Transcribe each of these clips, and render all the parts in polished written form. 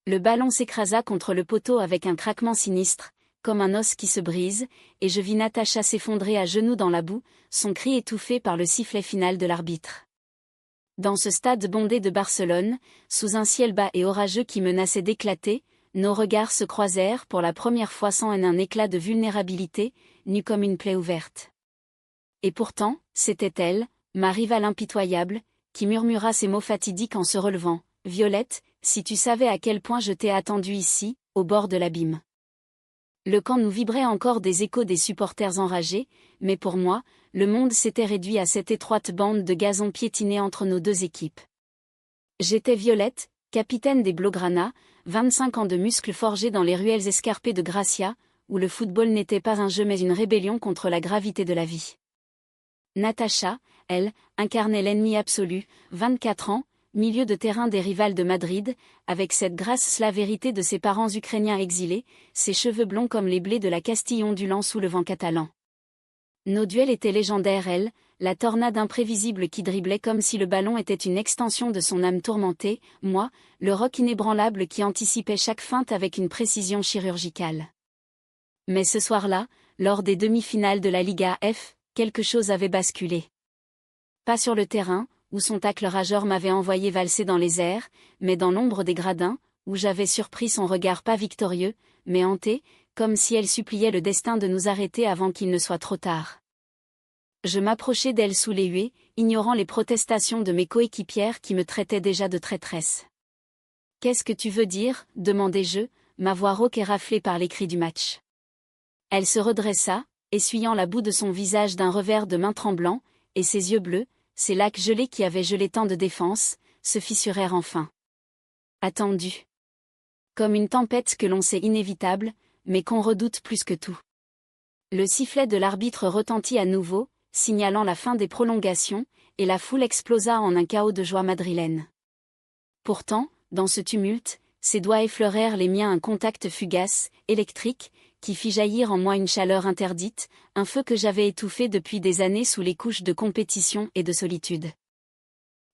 Le ballon s'écrasa contre le poteau avec un craquement sinistre, comme un os qui se brise, et je vis Natacha s'effondrer à genoux dans la boue, son cri étouffé par le sifflet final de l'arbitre. Dans ce stade bondé de Barcelone, sous un ciel bas et orageux qui menaçait d'éclater, nos regards se croisèrent pour la première fois sans un éclat de vulnérabilité, nue comme une plaie ouverte. Et pourtant, c'était elle, ma rivale impitoyable, qui murmura ces mots fatidiques en se relevant. « Violette, si tu savais à quel point je t'ai attendue ici, au bord de l'abîme. » Le camp nous vibrait encore des échos des supporters enragés, mais pour moi, le monde s'était réduit à cette étroite bande de gazon piétinée entre nos deux équipes. J'étais Violette, capitaine des Blaugrana, 25 ans de muscles forgés dans les ruelles escarpées de Gracia, où le football n'était pas un jeu mais une rébellion contre la gravité de la vie. Natacha, elle, incarnait l'ennemi absolu, 24 ans, milieu de terrain des rivales de Madrid, avec cette grâce la vérité de ses parents ukrainiens exilés, ses cheveux blonds comme les blés de la Castille ondulant sous le vent catalan. Nos duels étaient légendaires, elle, la tornade imprévisible qui driblait comme si le ballon était une extension de son âme tourmentée, moi, le roc inébranlable qui anticipait chaque feinte avec une précision chirurgicale. Mais ce soir-là, lors des demi-finales de la Liga F, quelque chose avait basculé. Pas sur le terrain, où son tacle rageur m'avait envoyé valser dans les airs, mais dans l'ombre des gradins, où j'avais surpris son regard pas victorieux, mais hanté, comme si elle suppliait le destin de nous arrêter avant qu'il ne soit trop tard. Je m'approchai d'elle sous les huées, ignorant les protestations de mes coéquipières qui me traitaient déjà de traîtresse. « Qu'est-ce que tu veux dire ?» demandai-je, ma voix rauque et raflée par les cris du match. Elle se redressa, essuyant la boue de son visage d'un revers de main tremblant, et ses yeux bleus, ces lacs gelés qui avaient gelé tant de défense, se fissurèrent enfin. Attendu. Comme une tempête que l'on sait inévitable, mais qu'on redoute plus que tout. Le sifflet de l'arbitre retentit à nouveau, signalant la fin des prolongations, et la foule explosa en un chaos de joie madrilène. Pourtant, dans ce tumulte, ses doigts effleurèrent les miens un contact fugace, électrique, qui fit jaillir en moi une chaleur interdite, un feu que j'avais étouffé depuis des années sous les couches de compétition et de solitude.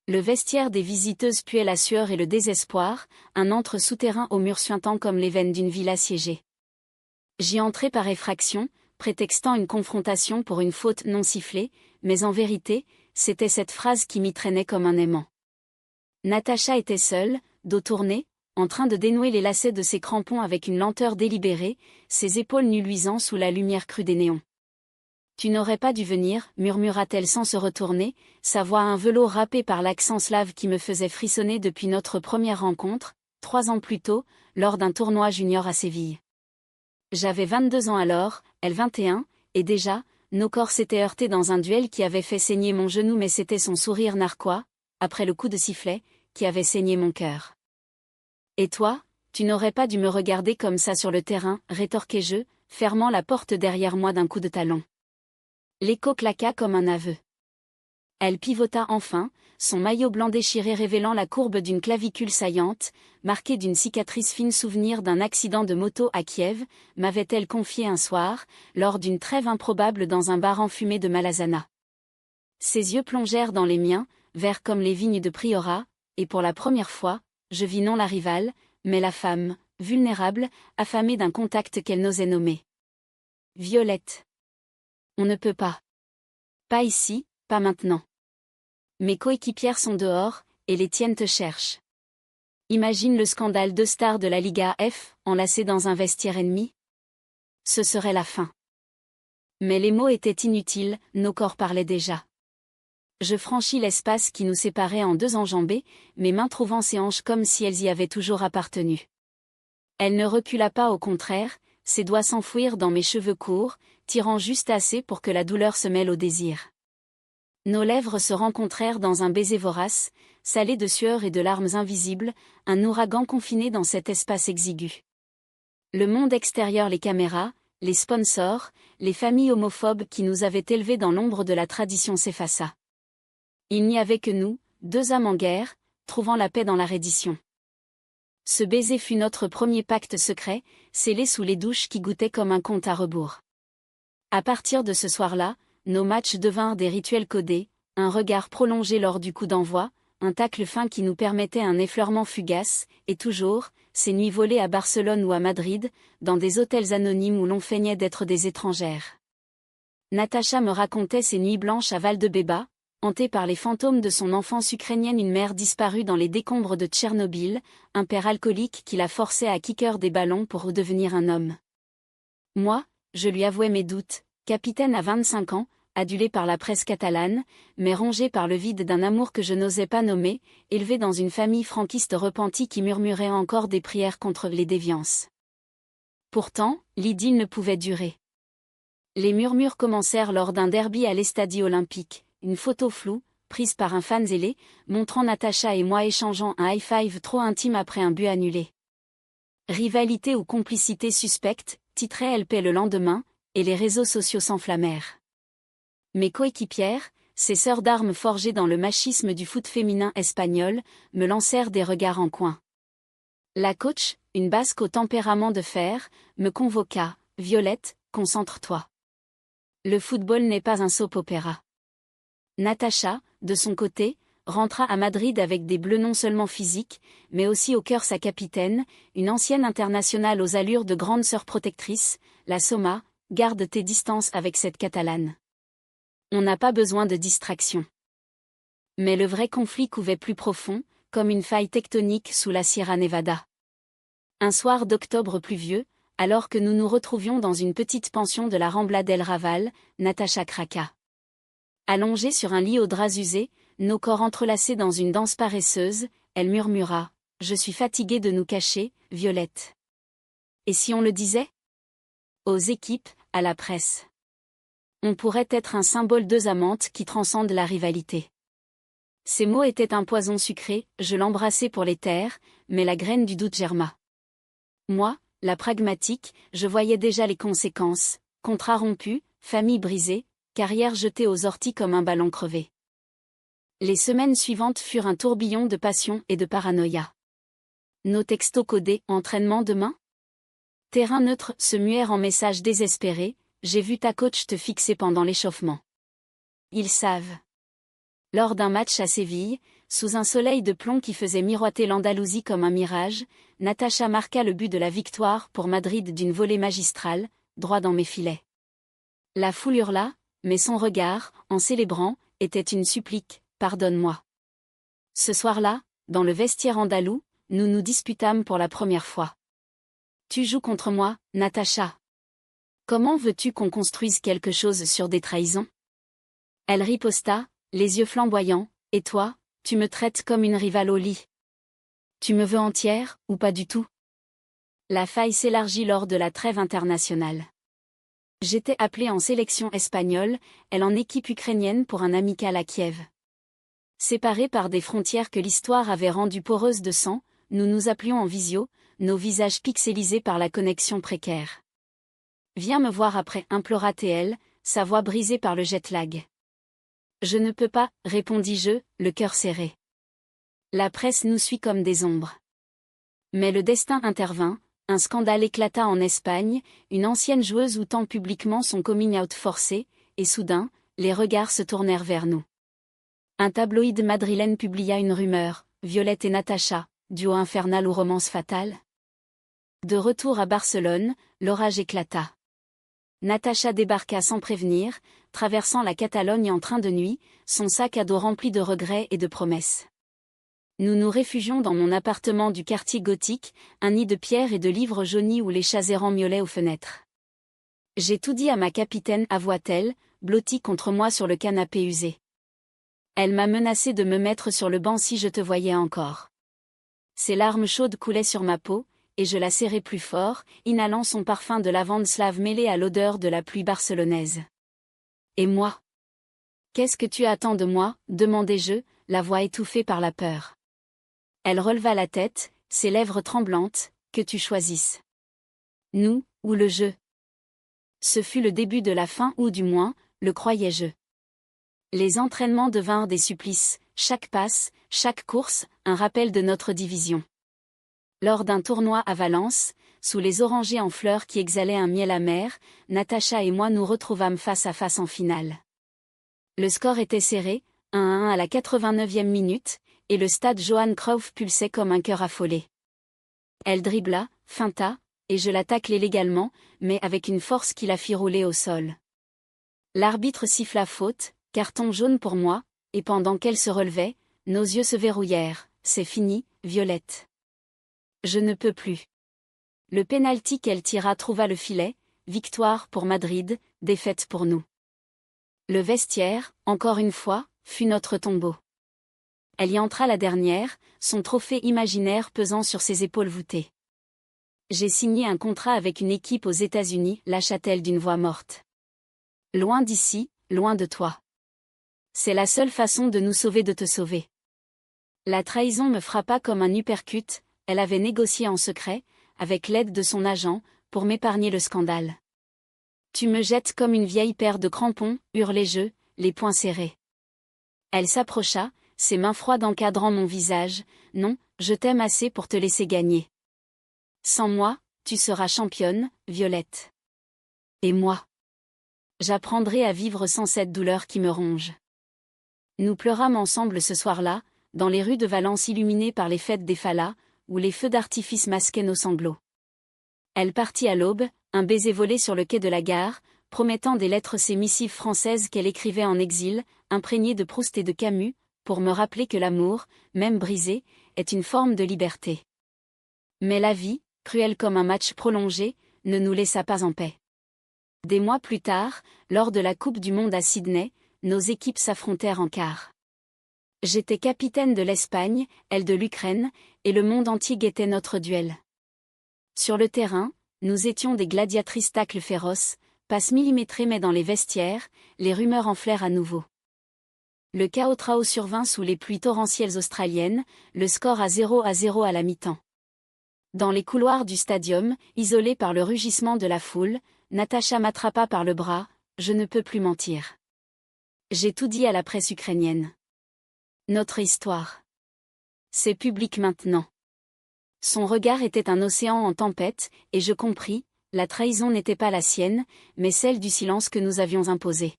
Le vestiaire des visiteuses puait la sueur et le désespoir, un antre souterrain aux murs suintants comme les veines d'une ville assiégée. J'y entrai par effraction, prétextant une confrontation pour une faute non sifflée, mais en vérité, c'était cette phrase qui m'y traînait comme un aimant. Natacha était seule, dos tourné, en train de dénouer les lacets de ses crampons avec une lenteur délibérée, ses épaules nues luisant sous la lumière crue des néons. « Tu n'aurais pas dû venir » murmura-t-elle sans se retourner, sa voix un velours râpé par l'accent slave qui me faisait frissonner depuis notre première rencontre, 3 ans plus tôt, lors d'un tournoi junior à Séville. J'avais 22 ans alors, elle 21, et déjà, nos corps s'étaient heurtés dans un duel qui avait fait saigner mon genou mais c'était son sourire narquois, après le coup de sifflet, qui avait saigné mon cœur. « Et toi, tu n'aurais pas dû me regarder comme ça sur le terrain, rétorquai-je, fermant la porte derrière moi d'un coup de talon. L'écho claqua comme un aveu. Elle pivota enfin, son maillot blanc déchiré révélant la courbe d'une clavicule saillante, marquée d'une cicatrice fine souvenir d'un accident de moto à Kiev, m'avait-elle confié un soir, lors d'une trêve improbable dans un bar enfumé de Malazana. Ses yeux plongèrent dans les miens, verts comme les vignes de Priorat, et pour la première fois, je vis non la rivale, mais la femme, vulnérable, affamée d'un contact qu'elle n'osait nommer. Violette. On ne peut pas. Pas ici, pas maintenant. Mes coéquipières sont dehors, et les tiennes te cherchent. Imagine le scandale de stars de la Liga F, enlacés dans un vestiaire ennemi. Ce serait la fin. Mais les mots étaient inutiles, nos corps parlaient déjà. Je franchis l'espace qui nous séparait en 2 enjambées, mes mains trouvant ses hanches comme si elles y avaient toujours appartenu. Elle ne recula pas, au contraire, ses doigts s'enfouirent dans mes cheveux courts, tirant juste assez pour que la douleur se mêle au désir. Nos lèvres se rencontrèrent dans un baiser vorace, salé de sueur et de larmes invisibles, un ouragan confiné dans cet espace exigu. Le monde extérieur, les caméras, les sponsors, les familles homophobes qui nous avaient élevés dans l'ombre de la tradition s'effaça. Il n'y avait que nous, 2 âmes en guerre, trouvant la paix dans la reddition. Ce baiser fut notre premier pacte secret, scellé sous les douches qui goûtaient comme un compte à rebours. À partir de ce soir-là, nos matchs devinrent des rituels codés, un regard prolongé lors du coup d'envoi, un tacle fin qui nous permettait un effleurement fugace, et toujours, ces nuits volées à Barcelone ou à Madrid, dans des hôtels anonymes où l'on feignait d'être des étrangères. Natacha me racontait ses nuits blanches à Valdebebas, hantée par les fantômes de son enfance ukrainienne, une mère disparue dans les décombres de Tchernobyl, un père alcoolique qui la forçait à kicker des ballons pour redevenir un homme. Moi, je lui avouais mes doutes, capitaine à 25 ans, adulé par la presse catalane, mais rongé par le vide d'un amour que je n'osais pas nommer, élevé dans une famille franquiste repentie qui murmurait encore des prières contre les déviances. Pourtant, l'idylle ne pouvait durer. Les murmures commencèrent lors d'un derby à l'Estadio Olympique, une photo floue, prise par un fan zélé, montrant Natacha et moi échangeant un high-five trop intime après un but annulé. Rivalité ou complicité suspecte, titrait LP le lendemain, et les réseaux sociaux s'enflammèrent. Mes coéquipières, ces sœurs d'armes forgées dans le machisme du foot féminin espagnol, me lancèrent des regards en coin. La coach, une basque au tempérament de fer, me convoqua. « Violette, concentre-toi. Le football n'est pas un soap-opéra. » Natacha, de son côté, rentra à Madrid avec des bleus non seulement physiques, mais aussi au cœur sa capitaine, une ancienne internationale aux allures de grande sœur protectrice. « La Soma, garde tes distances avec cette Catalane. On n'a pas besoin de distraction. » Mais le vrai conflit couvait plus profond, comme une faille tectonique sous la Sierra Nevada. Un soir d'octobre pluvieux, alors que nous nous retrouvions dans une petite pension de la Rambla del Raval, Natacha craqua. Allongée sur un lit aux draps usés, nos corps entrelacés dans une danse paresseuse, elle murmura « Je suis fatiguée de nous cacher, Violette. » Et si on le disait ? Aux équipes, à la presse. On pourrait être un symbole deux amantes qui transcendent la rivalité. Ces mots étaient un poison sucré, je l'embrassai pour les taire, mais la graine du doute germa. Moi, la pragmatique, je voyais déjà les conséquences, contrat rompu, famille brisée, carrière jetée aux orties comme un ballon crevé. Les semaines suivantes furent un tourbillon de passion et de paranoïa. Nos textos codés, entraînement demain ? Terrain neutre, se muèrent en messages désespérés, j'ai vu ta coach te fixer pendant l'échauffement. Ils savent. Lors d'un match à Séville, sous un soleil de plomb qui faisait miroiter l'Andalousie comme un mirage, Natacha marqua le but de la victoire pour Madrid d'une volée magistrale, droit dans mes filets. La foule hurla, mais son regard, en célébrant, était une supplique, pardonne-moi. Ce soir-là, dans le vestiaire andalou, nous nous disputâmes pour la première fois. Tu joues contre moi, Natacha. Comment veux-tu qu'on construise quelque chose sur des trahisons ? Elle riposta, les yeux flamboyants, et toi, tu me traites comme une rivale au lit. Tu me veux entière, ou pas du tout ? La faille s'élargit lors de la trêve internationale. J'étais appelée en sélection espagnole, elle en équipe ukrainienne pour un amical à Kiev. Séparés par des frontières que l'histoire avait rendues poreuses de sang, nous nous appelions en visio, nos visages pixelisés par la connexion précaire. Viens me voir après, implora TL, sa voix brisée par le jet lag. Je ne peux pas, répondis-je, le cœur serré. La presse nous suit comme des ombres. Mais le destin intervint, un scandale éclata en Espagne, une ancienne joueuse outant publiquement son coming out forcé, et soudain, les regards se tournèrent vers nous. Un tabloïd madrilène publia une rumeur, Violette et Natacha, duo infernal ou romance fatale ? De retour à Barcelone, l'orage éclata. Natacha débarqua sans prévenir, traversant la Catalogne en train de nuit, son sac à dos rempli de regrets et de promesses. Nous nous réfugions dans mon appartement du quartier gothique, un nid de pierre et de livres jaunis où les chats errants miaulaient aux fenêtres. J'ai tout dit à ma capitaine, avoua-t-elle, blottie contre moi sur le canapé usé. Elle m'a menacé de me mettre sur le banc si je te voyais encore. Ses larmes chaudes coulaient sur ma peau, et je la serrai plus fort, inhalant son parfum de lavande slave mêlé à l'odeur de la pluie barcelonaise. Et moi ? Qu'est-ce que tu attends de moi ? Demandai-je, la voix étouffée par la peur. Elle releva la tête, ses lèvres tremblantes, que tu choisisses. Nous, ou le jeu. Ce fut le début de la fin ou du moins, le croyais-je. Les entraînements devinrent des supplices, chaque passe, chaque course, un rappel de notre division. Lors d'un tournoi à Valence, sous les orangers en fleurs qui exhalaient un miel amer, Natacha et moi nous retrouvâmes face à face en finale. Le score était serré, 1-1 à la 89e minute, et le stade Johan Cruyff pulsait comme un cœur affolé. Elle dribbla, feinta, et je la taclai légalement, mais avec une force qui la fit rouler au sol. L'arbitre siffla faute, carton jaune pour moi, et pendant qu'elle se relevait, nos yeux se verrouillèrent. C'est fini, Violette. Je ne peux plus. Le pénalty qu'elle tira trouva le filet, victoire pour Madrid, défaite pour nous. Le vestiaire, encore une fois, fut notre tombeau. Elle y entra la dernière, son trophée imaginaire pesant sur ses épaules voûtées. J'ai signé un contrat avec une équipe aux États-Unis, lâcha-t-elle d'une voix morte. Loin d'ici, loin de toi. C'est la seule façon de nous sauver de te sauver. La trahison me frappa comme un uppercut, elle avait négocié en secret, avec l'aide de son agent, pour m'épargner le scandale. Tu me jettes comme une vieille paire de crampons, hurlai-je, les poings serrés. Elle s'approcha, ses mains froides encadrant mon visage. Non, je t'aime assez pour te laisser gagner. Sans moi, tu seras championne, Violette. Et moi? J'apprendrai à vivre sans cette douleur qui me ronge. Nous pleurâmes ensemble ce soir-là, dans les rues de Valence illuminées par les fêtes des Fallas, où les feux d'artifice masquaient nos sanglots. Elle partit à l'aube, un baiser volé sur le quai de la gare, promettant des lettres ces missives françaises qu'elle écrivait en exil, imprégnées de Proust et de Camus, pour me rappeler que l'amour, même brisé, est une forme de liberté. Mais la vie, cruelle comme un match prolongé, ne nous laissa pas en paix. Des mois plus tard, lors de la Coupe du Monde à Sydney, nos équipes s'affrontèrent en quart. J'étais capitaine de l'Espagne, elle de l'Ukraine, et le monde entier guettait notre duel. Sur le terrain, nous étions des gladiatrices tacles féroces, passes millimétrées mais dans les vestiaires, les rumeurs enflèrent à nouveau. Le chaos survint sous les pluies torrentielles australiennes, le score à 0-0 à la mi-temps. Dans les couloirs du stadium, isolée par le rugissement de la foule, Natacha m'attrapa par le bras, je ne peux plus mentir. J'ai tout dit à la presse ukrainienne. Notre histoire. C'est public maintenant. Son regard était un océan en tempête, et je compris, la trahison n'était pas la sienne, mais celle du silence que nous avions imposé.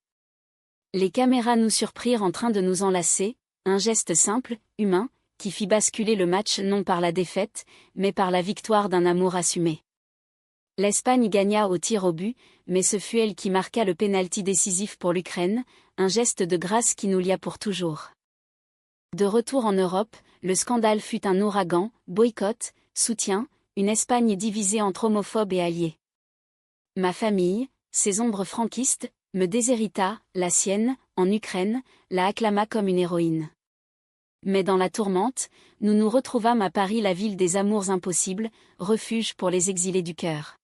Les caméras nous surprirent en train de nous enlacer, un geste simple, humain, qui fit basculer le match non par la défaite, mais par la victoire d'un amour assumé. L'Espagne gagna au tir au but, mais ce fut elle qui marqua le pénalty décisif pour l'Ukraine, un geste de grâce qui nous lia pour toujours. De retour en Europe, le scandale fut un ouragan, boycott, soutien, une Espagne divisée entre homophobes et alliés. Ma famille, ses ombres franquistes, me déshérita, la sienne, en Ukraine, la acclama comme une héroïne. Mais dans la tourmente, nous nous retrouvâmes à Paris, la ville des amours impossibles, refuge pour les exilés du cœur.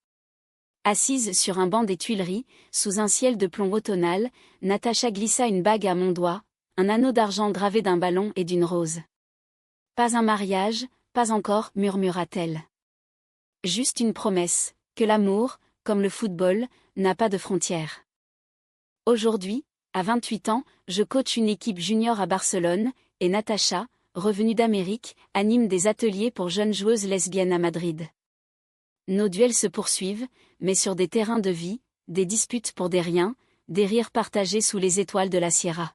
Assise sur un banc des Tuileries, sous un ciel de plomb automnal, Natacha glissa une bague à mon doigt, un anneau d'argent gravé d'un ballon et d'une rose. Pas un mariage, pas encore, murmura-t-elle. Juste une promesse, que l'amour, comme le football, n'a pas de frontières. Aujourd'hui, à 28 ans, je coach une équipe junior à Barcelone, et Natacha, revenue d'Amérique, anime des ateliers pour jeunes joueuses lesbiennes à Madrid. Nos duels se poursuivent, mais sur des terrains de vie, des disputes pour des riens, des rires partagés sous les étoiles de la Sierra.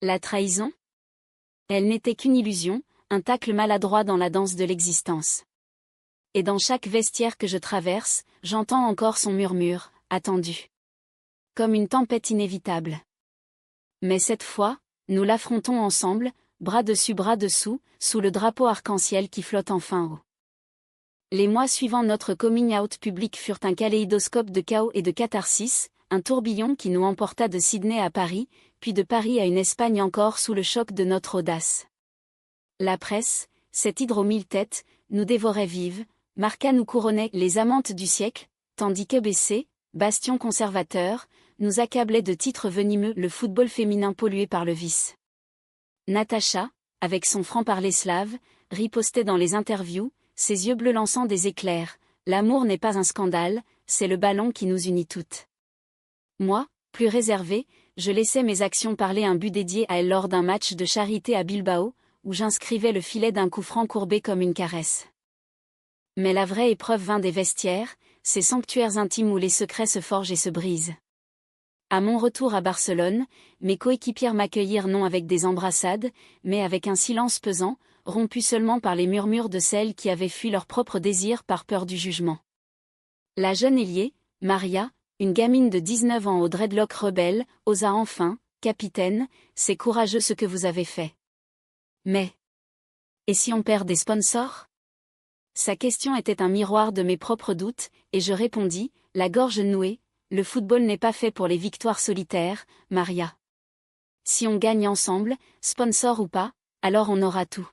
La trahison? Elle n'était qu'une illusion, un tacle maladroit dans la danse de l'existence. Et dans chaque vestiaire que je traverse, j'entends encore son murmure, attendu. Comme une tempête inévitable. Mais cette fois, nous l'affrontons ensemble, bras dessus bras dessous, sous le drapeau arc-en-ciel qui flotte enfin haut. Les mois suivant notre coming out public furent un kaléidoscope de chaos et de catharsis, un tourbillon qui nous emporta de Sydney à Paris, puis de Paris à une Espagne encore sous le choc de notre audace. La presse, cette hydre aux 1000 têtes, nous dévorait vive, Marca nous couronnait les amantes du siècle, tandis que BC, bastion conservateur, nous accablait de titres venimeux, le football féminin pollué par le vice. Natacha, avec son franc-parler slave, ripostait dans les interviews, ses yeux bleus lançant des éclairs. L'amour n'est pas un scandale, c'est le ballon qui nous unit toutes. Moi, plus réservé, je laissais mes actions parler, un but dédié à elle lors d'un match de charité à Bilbao, où j'inscrivais le filet d'un coup franc courbé comme une caresse. Mais la vraie épreuve vint des vestiaires, ces sanctuaires intimes où les secrets se forgent et se brisent. À mon retour à Barcelone, mes coéquipières m'accueillirent non avec des embrassades, mais avec un silence pesant, rompu seulement par les murmures de celles qui avaient fui leur propre désir par peur du jugement. La jeune ailier, Maria, une gamine de 19 ans aux dreadlocks rebelles, osa enfin, « Capitaine, c'est courageux ce que vous avez fait. Mais... et si on perd des sponsors ?» Sa question était un miroir de mes propres doutes, et je répondis, la gorge nouée, le football n'est pas fait pour les victoires solitaires, Maria. Si on gagne ensemble, sponsor ou pas, alors on aura tout.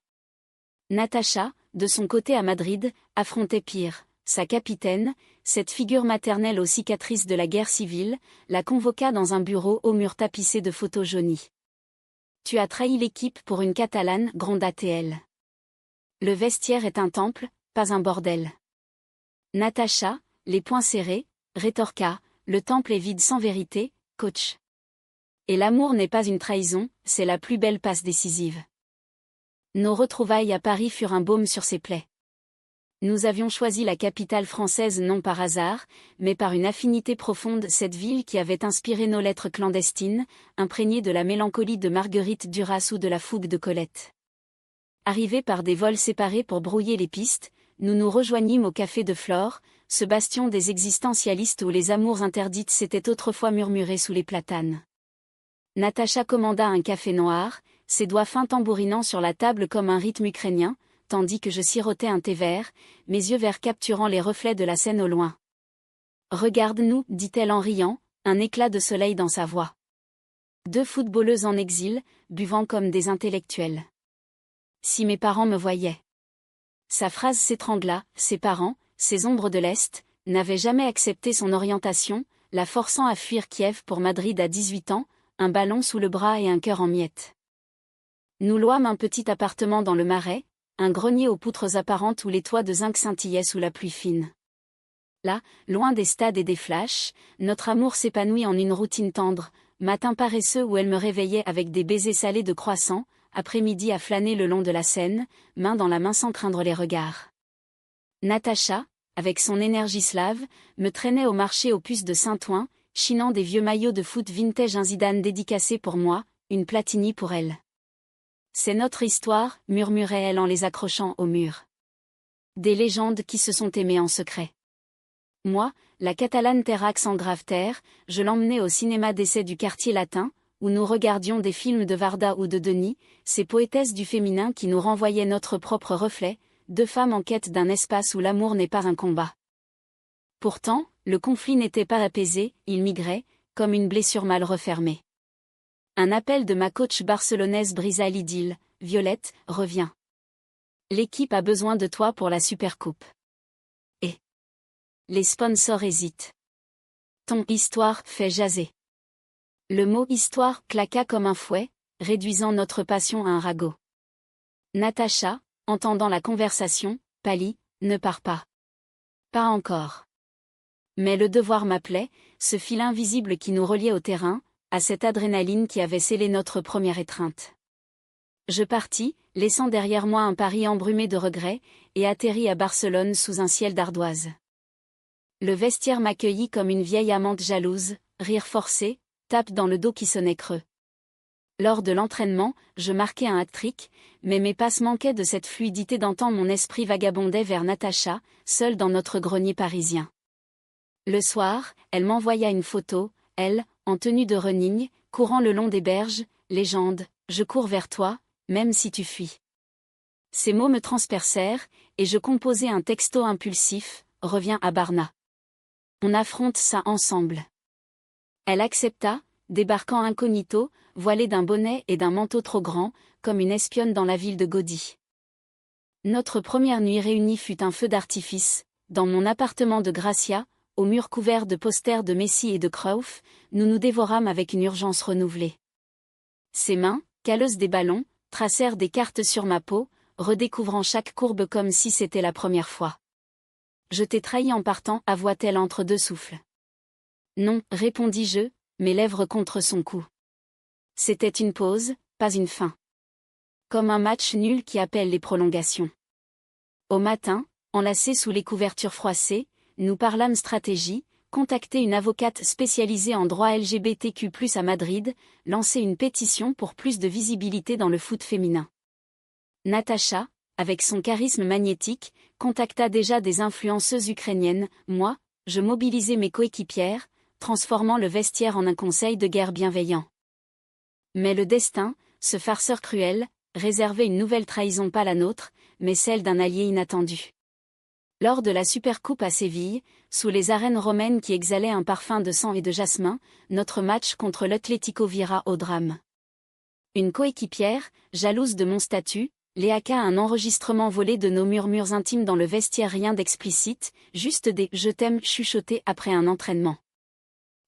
Natacha, de son côté à Madrid, affrontait pire. Sa capitaine, cette figure maternelle aux cicatrices de la guerre civile, la convoqua dans un bureau au mur tapissé de photos jaunies. « Tu as trahi l'équipe pour une Catalane, gronda-t-elle. Le vestiaire est un temple, pas un bordel. » Natacha, les poings serrés, rétorqua, « Le temple est vide sans vérité, coach. Et l'amour n'est pas une trahison, c'est la plus belle passe décisive. » Nos retrouvailles à Paris furent un baume sur ses plaies. Nous avions choisi la capitale française non par hasard, mais par une affinité profonde, cette ville qui avait inspiré nos lettres clandestines, imprégnées de la mélancolie de Marguerite Duras ou de la fougue de Colette. Arrivés par des vols séparés pour brouiller les pistes, nous nous rejoignîmes au café de Flore, ce bastion des existentialistes où les amours interdites s'étaient autrefois murmurées sous les platanes. Natacha commanda un café noir, ses doigts fins tambourinant sur la table comme un rythme ukrainien, tandis que je sirotais un thé vert, mes yeux verts capturant les reflets de la Seine au loin. « Regarde-nous, dit-elle en riant, un éclat de soleil dans sa voix. Deux footballeuses en exil, buvant comme des intellectuels. Si mes parents me voyaient. » Sa phrase s'étrangla, ses parents, ces ombres de l'Est, n'avaient jamais accepté son orientation, la forçant à fuir Kiev pour Madrid à 18 ans, un ballon sous le bras et un cœur en miettes. Nous louâmes un petit appartement dans le Marais, un grenier aux poutres apparentes où les toits de zinc scintillaient sous la pluie fine. Là, loin des stades et des flashs, notre amour s'épanouit en une routine tendre, matin paresseux où elle me réveillait avec des baisers salés de croissant, après-midi à flâner le long de la Seine, main dans la main sans craindre les regards. Natacha, avec son énergie slave, me traînait au marché aux puces de Saint-Ouen, chinant des vieux maillots de foot vintage, un Zidane dédicacé pour moi, une Platini pour elle. C'est notre histoire, murmurait-elle en les accrochant au mur. Des légendes qui se sont aimées en secret. Moi, la Catalane Terrax en grave terre, je l'emmenais au cinéma d'essai du quartier latin, où nous regardions des films de Varda ou de Denis, ces poétesses du féminin qui nous renvoyaient notre propre reflet, deux femmes en quête d'un espace où l'amour n'est pas un combat. Pourtant, le conflit n'était pas apaisé, il migrait, comme une blessure mal refermée. Un appel de ma coach barcelonaise brisa l'idylle. « Violette, reviens. L'équipe a besoin de toi pour la Supercoupe. » Et les sponsors hésitent. Ton histoire fait jaser. Le mot histoire claqua comme un fouet, réduisant notre passion à un ragot. Natacha, entendant la conversation, pâlit, « Ne pars pas. » Pas encore. Mais le devoir m'appelait, ce fil invisible qui nous reliait au terrain, à cette adrénaline qui avait scellé notre première étreinte. Je partis, laissant derrière moi un Paris embrumé de regrets, et atterris à Barcelone sous un ciel d'ardoise. Le vestiaire m'accueillit comme une vieille amante jalouse, rire forcé, tape dans le dos qui sonnait creux. Lors de l'entraînement, je marquais un hat-trick, mais mes passes manquaient de cette fluidité d'antan, mon esprit vagabondait vers Natacha, seule dans notre grenier parisien. Le soir, elle m'envoya une photo, elle, en tenue de running, courant le long des berges, légende, « Je cours vers toi, même si tu fuis. » Ces mots me transpercèrent, et je composai un texto impulsif, « Reviens à Barna. On affronte ça ensemble. » Elle accepta, débarquant incognito, voilée d'un bonnet et d'un manteau trop grand, comme une espionne dans la ville de Gaudi. Notre première nuit réunie fut un feu d'artifice, dans mon appartement de Gracia, aux murs couverts de posters de Messi et de Cruyff, nous nous dévorâmes avec une urgence renouvelée. Ses mains, calleuses des ballons, tracèrent des cartes sur ma peau, redécouvrant chaque courbe comme si c'était la première fois. « Je t'ai trahi en partant » avoua-t-elle entre deux souffles. « Non » répondis-je, mes lèvres contre son cou. C'était une pause, pas une fin. Comme un match nul qui appelle les prolongations. Au matin, enlacés sous les couvertures froissées, nous parlâmes stratégie, contacter une avocate spécialisée en droit LGBTQ+ à Madrid, lancer une pétition pour plus de visibilité dans le foot féminin. Natacha, avec son charisme magnétique, contacta déjà des influenceuses ukrainiennes. Moi, je mobilisais mes coéquipières, transformant le vestiaire en un conseil de guerre bienveillant. Mais le destin, ce farceur cruel, réservait une nouvelle trahison, pas la nôtre, mais celle d'un allié inattendu. Lors de la Supercoupe à Séville, sous les arènes romaines qui exhalaient un parfum de sang et de jasmin, notre match contre l'Atlético vira au drame. Une coéquipière, jalouse de mon statut, léaka un enregistrement volé de nos murmures intimes dans le vestiaire, rien d'explicite, juste des « je t'aime » chuchotés après un entraînement.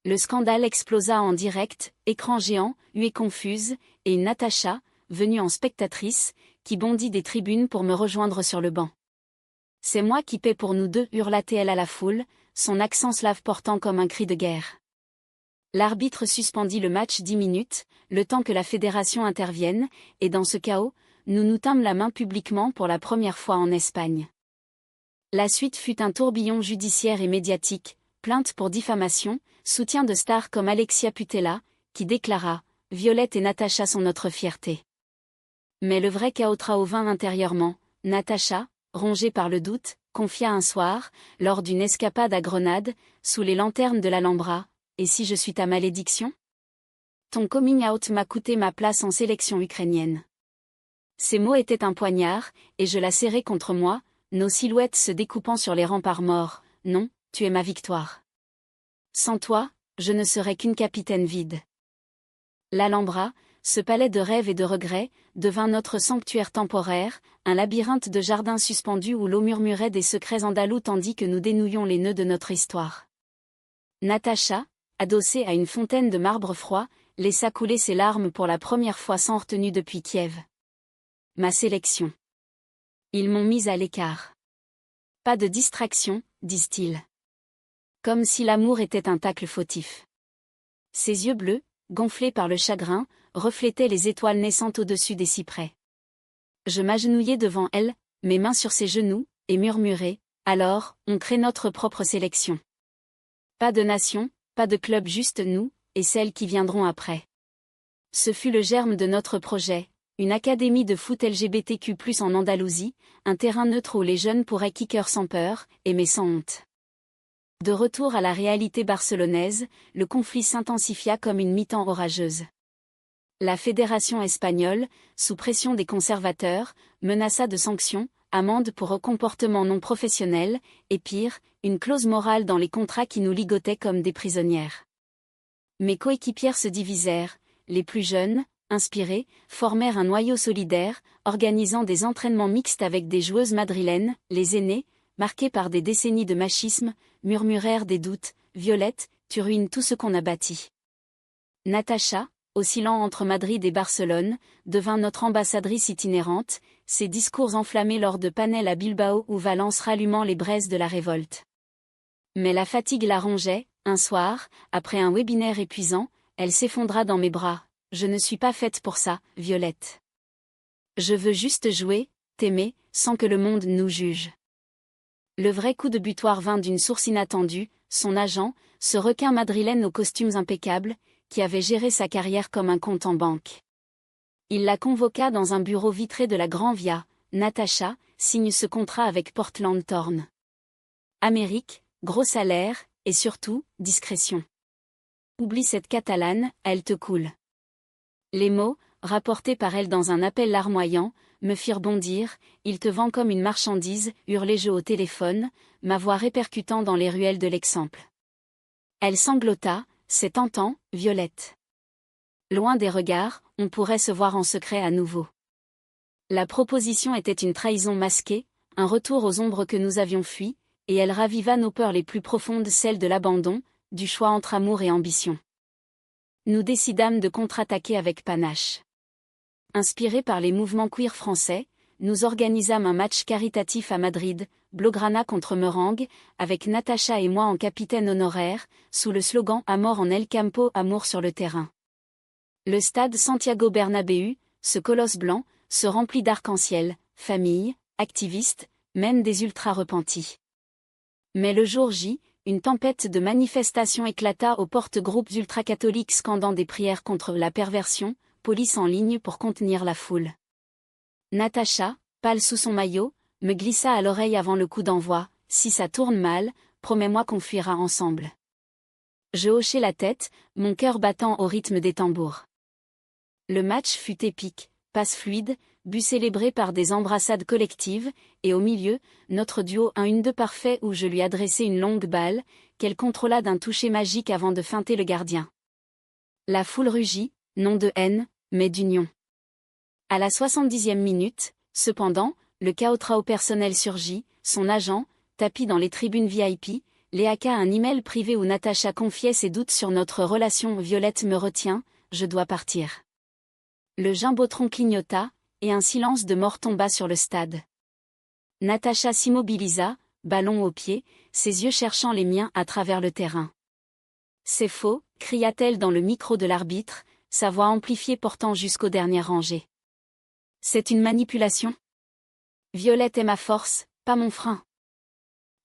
Le scandale explosa en direct, écran géant, huée confuse, et une Natacha, venue en spectatrice, qui bondit des tribunes pour me rejoindre sur le banc. « C'est moi qui paie pour nous deux » hurla-t-elle à la foule, son accent slave portant comme un cri de guerre. L'arbitre suspendit le match 10 minutes, le temps que la fédération intervienne, et dans ce chaos, nous nous tînmes la main publiquement pour la première fois en Espagne. La suite fut un tourbillon judiciaire et médiatique, plainte pour diffamation, soutien de stars comme Alexia Putella, qui déclara « Violette et Natacha sont notre fierté ». Mais le vrai chaos trauvint intérieurement. Natacha, rongée par le doute, confia un soir, lors d'une escapade à Grenade, sous les lanternes de l'Alhambra, « Et si je suis ta malédiction ? Ton coming out m'a coûté ma place en sélection ukrainienne. » Ces mots étaient un poignard, et je la serrai contre moi, nos silhouettes se découpant sur les remparts morts. « Non, tu es ma victoire. Sans toi, je ne serais qu'une capitaine vide. » L'Alhambra, ce palais de rêves et de regrets, devint notre sanctuaire temporaire, un labyrinthe de jardins suspendus où l'eau murmurait des secrets andalous tandis que nous dénouions les nœuds de notre histoire. Natacha, adossée à une fontaine de marbre froid, laissa couler ses larmes pour la première fois sans retenue depuis Kiev. Ma sélection. Ils m'ont mise à l'écart. Pas de distraction, disent-ils. Comme si l'amour était un tacle fautif. Ses yeux bleus, gonflés par le chagrin, reflétaient les étoiles naissantes au-dessus des cyprès. Je m'agenouillai devant elle, mes mains sur ses genoux, et murmurai « Alors, on crée notre propre sélection. Pas de nation, pas de club, juste nous, et celles qui viendront après. » Ce fut le germe de notre projet, une académie de foot LGBTQ+ en Andalousie, un terrain neutre où les jeunes pourraient kicker sans peur, aimer sans honte. De retour à la réalité barcelonaise, le conflit s'intensifia comme une mi-temps orageuse. La fédération espagnole, sous pression des conservateurs, menaça de sanctions, amendes pour comportement non professionnel, et pire, une clause morale dans les contrats qui nous ligotaient comme des prisonnières. Mes coéquipières se divisèrent, les plus jeunes, inspirées, formèrent un noyau solidaire, organisant des entraînements mixtes avec des joueuses madrilènes, les aînés, marqués par des décennies de machisme, murmurèrent des doutes, « Violette, tu ruines tout ce qu'on a bâti. » Natacha, oscillant entre Madrid et Barcelone, devint notre ambassadrice itinérante, ses discours enflammés lors de panels à Bilbao ou Valence rallumant les braises de la révolte. Mais la fatigue la rongeait, un soir, après un webinaire épuisant, elle s'effondra dans mes bras. « Je ne suis pas faite pour ça, Violette. Je veux juste jouer, t'aimer, sans que le monde nous juge. » Le vrai coup de butoir vint d'une source inattendue, son agent, ce requin madrilène aux costumes impeccables, qui avait géré sa carrière comme un compte en banque. Il la convoqua dans un bureau vitré de la Grand Via. « Natacha, signe ce contrat avec Portland Thorn. Amérique, gros salaire, et surtout, discrétion. Oublie cette Catalane, elle te coule. » Les mots, rapportés par elle dans un appel larmoyant, me firent bondir. « Il te vend comme une marchandise » hurlai-je au téléphone, ma voix répercutant dans les ruelles de l'Exemple. Elle sanglota. « C'est tentant, Violette. Loin des regards, on pourrait se voir en secret à nouveau. » La proposition était une trahison masquée, un retour aux ombres que nous avions fuies, et elle raviva nos peurs les plus profondes, celles de l'abandon, du choix entre amour et ambition. Nous décidâmes de contre-attaquer avec panache. Inspirés par les mouvements queer français, nous organisâmes un match caritatif à Madrid, Blaugrana contre Meringue, avec Natacha et moi en capitaine honoraire, sous le slogan « Amor en el campo, amour sur le terrain ». Le stade Santiago Bernabéu, ce colosse blanc, se remplit d'arc-en-ciel, familles, activistes, même des ultras repentis. Mais le jour J, une tempête de manifestations éclata aux portes, groupes ultracatholiques scandant des prières contre la perversion, police en ligne pour contenir la foule. Natacha, pâle sous son maillot, me glissa à l'oreille avant le coup d'envoi. Si ça tourne mal, promets-moi qu'on fuira ensemble. Je hochai la tête, mon cœur battant au rythme des tambours. Le match fut épique, passe fluide, but célébré par des embrassades collectives, et au milieu, notre duo 1-1-2 parfait où je lui adressai une longue balle, qu'elle contrôla d'un toucher magique avant de feinter le gardien. La foule rugit, non de haine, mais d'union. À la 70e minute, cependant, le chaos personnel surgit, son agent, tapis dans les tribunes VIP, léaka un email privé où Natacha confiait ses doutes sur notre relation. Violette me retient, je dois partir. Le jumbotron clignota, et un silence de mort tomba sur le stade. Natacha s'immobilisa, ballon au pied, ses yeux cherchant les miens à travers le terrain. C'est faux, cria-t-elle dans le micro de l'arbitre, sa voix amplifiée portant jusqu'aux dernières rangées. C'est une manipulation. Violette est ma force, pas mon frein.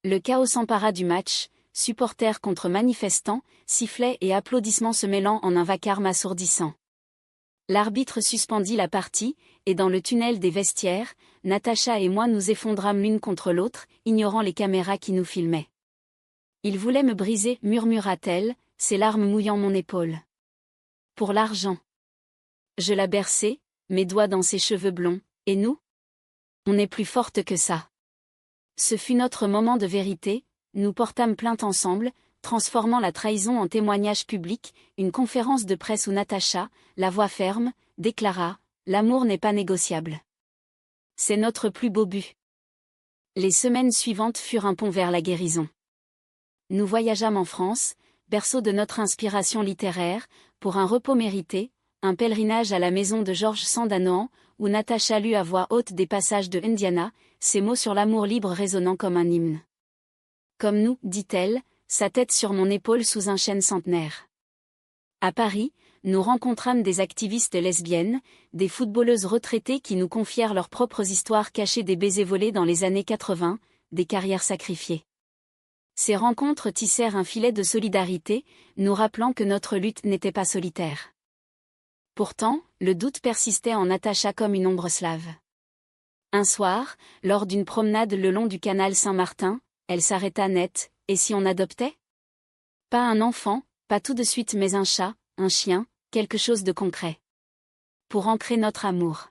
Le chaos s'empara du match, supporters contre manifestants, sifflets et applaudissements se mêlant en un vacarme assourdissant. L'arbitre suspendit la partie, et dans le tunnel des vestiaires, Natacha et moi nous effondrâmes l'une contre l'autre, ignorant les caméras qui nous filmaient. Il voulait me briser, murmura-t-elle, ses larmes mouillant mon épaule. Pour l'argent. Je la berçai, mes doigts dans ses cheveux blonds, et nous? On est plus forte que ça. Ce fut notre moment de vérité, nous portâmes plainte ensemble, transformant la trahison en témoignage public, une conférence de presse où Natacha, la voix ferme, déclara « L'amour n'est pas négociable. C'est notre plus beau but. » Les semaines suivantes furent un pont vers la guérison. Nous voyageâmes en France, berceau de notre inspiration littéraire, pour un repos mérité, un pèlerinage à la maison de Georges Sand à Nohant, où Natacha lut à voix haute des passages de Indiana, ses mots sur l'amour libre résonnant comme un hymne. Comme nous, dit-elle, sa tête sur mon épaule sous un chêne centenaire. À Paris, nous rencontrâmes des activistes lesbiennes, des footballeuses retraitées qui nous confièrent leurs propres histoires cachées des baisers volés dans les années 80, des carrières sacrifiées. Ces rencontres tissèrent un filet de solidarité, nous rappelant que notre lutte n'était pas solitaire. Pourtant, le doute persistait en Natacha comme une ombre slave. Un soir, lors d'une promenade le long du canal Saint-Martin, elle s'arrêta net, et si on adoptait? Pas un enfant, pas tout de suite mais un chat, un chien, quelque chose de concret. Pour ancrer notre amour.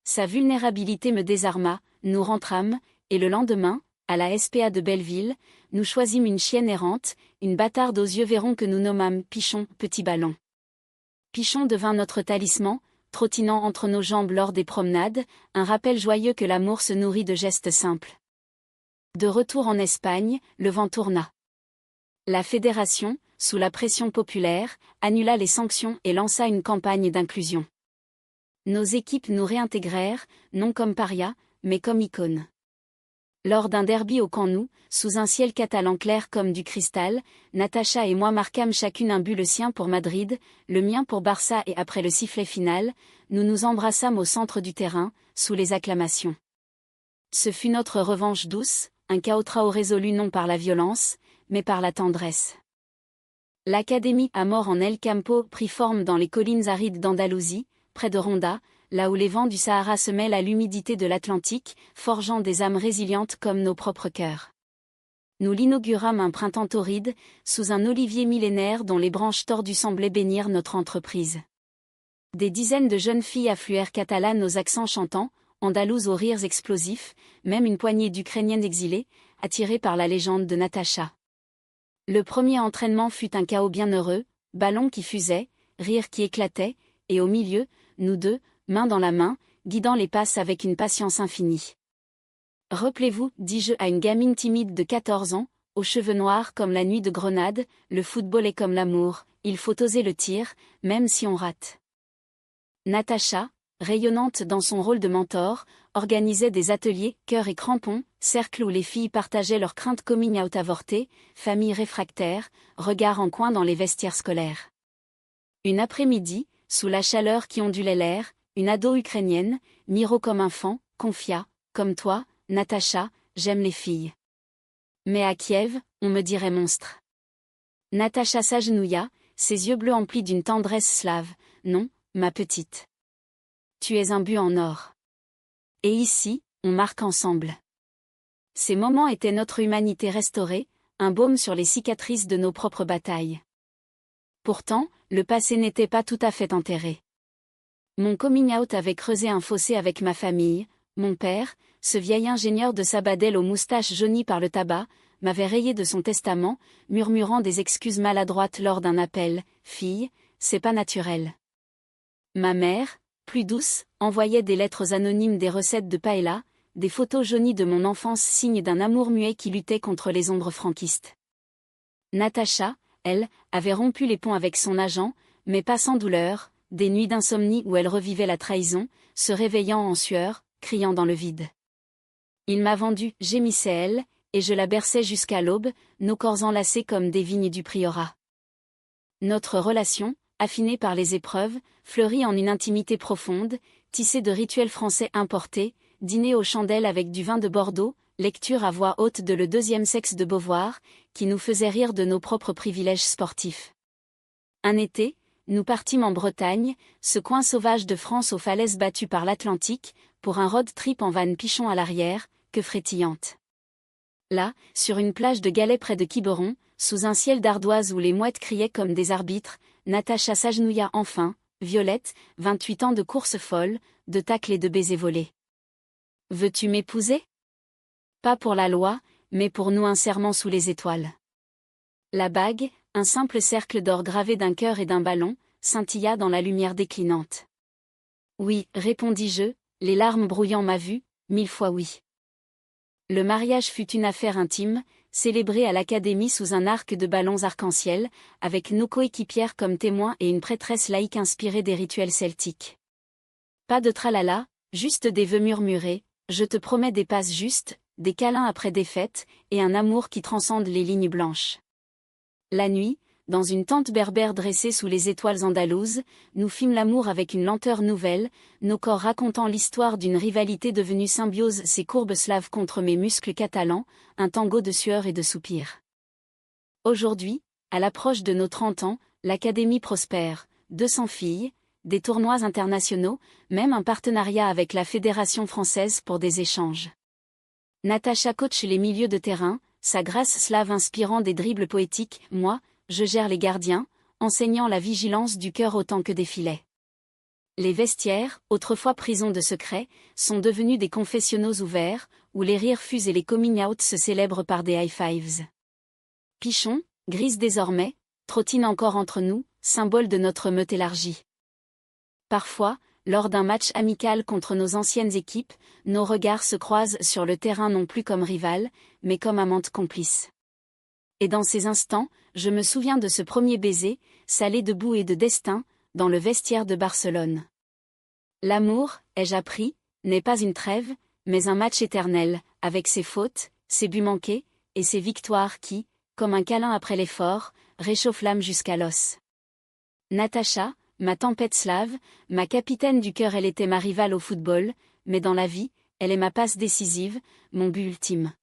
Sa vulnérabilité me désarma, nous rentrâmes, et le lendemain, à la SPA de Belleville, nous choisîmes une chienne errante, une bâtarde aux yeux verrons que nous nommâmes Pichon, petit ballon. Pichon devint notre talisman, trottinant entre nos jambes lors des promenades, un rappel joyeux que l'amour se nourrit de gestes simples. De retour en Espagne, le vent tourna. La fédération, sous la pression populaire, annula les sanctions et lança une campagne d'inclusion. Nos équipes nous réintégrèrent, non comme parias, mais comme icônes. Lors d'un derby au Camp Nou, sous un ciel catalan clair comme du cristal, Natacha et moi marquâmes chacune un but, le sien pour Madrid, le mien pour Barça, et après le sifflet final, nous nous embrassâmes au centre du terrain, sous les acclamations. Ce fut notre revanche douce, un chaos résolu non par la violence, mais par la tendresse. L'Académie Amor en El Campo prit forme dans les collines arides d'Andalousie, près de Ronda, là où les vents du Sahara se mêlent à l'humidité de l'Atlantique, forgeant des âmes résilientes comme nos propres cœurs. Nous l'inaugurâmes un printemps torride, sous un olivier millénaire dont les branches tordues semblaient bénir notre entreprise. Des dizaines de jeunes filles affluèrent catalanes aux accents chantants, andalouses aux rires explosifs, même une poignée d'Ukrainiennes exilées, attirées par la légende de Natacha. Le premier entraînement fut un chaos bienheureux, ballons qui fusaient, rires qui éclataient, et au milieu, nous deux, main dans la main, guidant les passes avec une patience infinie. « Rappelez-vous, dis-je à une gamine timide de 14 ans, aux cheveux noirs comme la nuit de Grenade, le football est comme l'amour, il faut oser le tir, même si on rate. » Natacha, rayonnante dans son rôle de mentor, organisait des ateliers, cœur et crampons, cercles où les filles partageaient leurs craintes coming out avortées, familles réfractaires, regards en coin dans les vestiaires scolaires. Une après-midi, sous la chaleur qui ondulait l'air, une ado ukrainienne, Miro comme un fan, confia, comme toi, Natacha, j'aime les filles. Mais à Kiev, on me dirait monstre. Natacha s'agenouilla, ses yeux bleus emplis d'une tendresse slave, non, ma petite. Tu es un but en or. Et ici, on marque ensemble. Ces moments étaient notre humanité restaurée, un baume sur les cicatrices de nos propres batailles. Pourtant, le passé n'était pas tout à fait enterré. Mon coming out avait creusé un fossé avec ma famille. Mon père, ce vieil ingénieur de Sabadell aux moustaches jaunies par le tabac, m'avait rayé de son testament, murmurant des excuses maladroites lors d'un appel. « Fille, c'est pas naturel. » Ma mère, plus douce, envoyait des lettres anonymes, des recettes de paella, des photos jaunies de mon enfance, signe d'un amour muet qui luttait contre les ombres franquistes. Natacha, elle, avait rompu les ponts avec son agent, mais pas sans douleur, des nuits d'insomnie où elle revivait la trahison, se réveillant en sueur, criant dans le vide. Il m'a vendu, gémissait elle, et je la berçais jusqu'à l'aube, nos corps enlacés comme des vignes du priorat. Notre relation, affinée par les épreuves, fleurit en une intimité profonde, tissée de rituels français importés, dîner aux chandelles avec du vin de Bordeaux, lecture à voix haute de Le deuxième sexe de Beauvoir, qui nous faisait rire de nos propres privilèges sportifs. Un été, nous partîmes en Bretagne, ce coin sauvage de France aux falaises battues par l'Atlantique, pour un road trip en van Pichon à l'arrière, que frétillante. Là, sur une plage de galets près de Quiberon, sous un ciel d'ardoise où les mouettes criaient comme des arbitres, Natacha s'agenouilla enfin, Violette, 28 ans de course folle, de tacles et de baisers volés. « Veux-tu m'épouser ? Pas pour la loi, mais pour nous un serment sous les étoiles. » La bague, un simple cercle d'or gravé d'un cœur et d'un ballon, scintilla dans la lumière déclinante. « Oui, répondis-je, les larmes brouillant ma vue, 1000 fois oui. » Le mariage fut une affaire intime, célébrée à l'Académie sous un arc de ballons arc-en-ciel, avec nos coéquipières comme témoins et une prêtresse laïque inspirée des rituels celtiques. Pas de tralala, juste des vœux murmurés, je te promets des passes justes, des câlins après des fêtes, et un amour qui transcende les lignes blanches. La nuit, dans une tente berbère dressée sous les étoiles andalouses, nous fîmes l'amour avec une lenteur nouvelle, nos corps racontant l'histoire d'une rivalité devenue symbiose, ses courbes slaves contre mes muscles catalans, un tango de sueur et de soupirs. Aujourd'hui, à l'approche de nos 30 ans, l'Académie prospère, 200 filles, des tournois internationaux, même un partenariat avec la Fédération française pour des échanges. Natacha coach les milieux de terrain, sa grâce slave inspirant des dribbles poétiques, moi, je gère les gardiens, enseignant la vigilance du cœur autant que des filets. Les vestiaires, autrefois prisons de secrets, sont devenus des confessionnaux ouverts, où les rires fusent et les coming-out se célèbrent par des high-fives. Pichon, grise désormais, trottine encore entre nous, symbole de notre meute élargie. Parfois, lors d'un match amical contre nos anciennes équipes, nos regards se croisent sur le terrain non plus comme rivales, mais comme amantes complices. Et dans ces instants, je me souviens de ce premier baiser, salé de boue et de destin, dans le vestiaire de Barcelone. L'amour, ai-je appris, n'est pas une trêve, mais un match éternel, avec ses fautes, ses buts manqués, et ses victoires qui, comme un câlin après l'effort, réchauffent l'âme jusqu'à l'os. Natacha, ma tempête slave, ma capitaine du cœur, elle était ma rivale au football, mais dans la vie, elle est ma passe décisive, mon but ultime.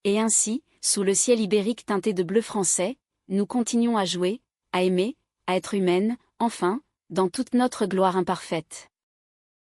Et ainsi, sous le ciel ibérique teinté de bleu français, nous continuons à jouer, à aimer, à être humaines, enfin, dans toute notre gloire imparfaite.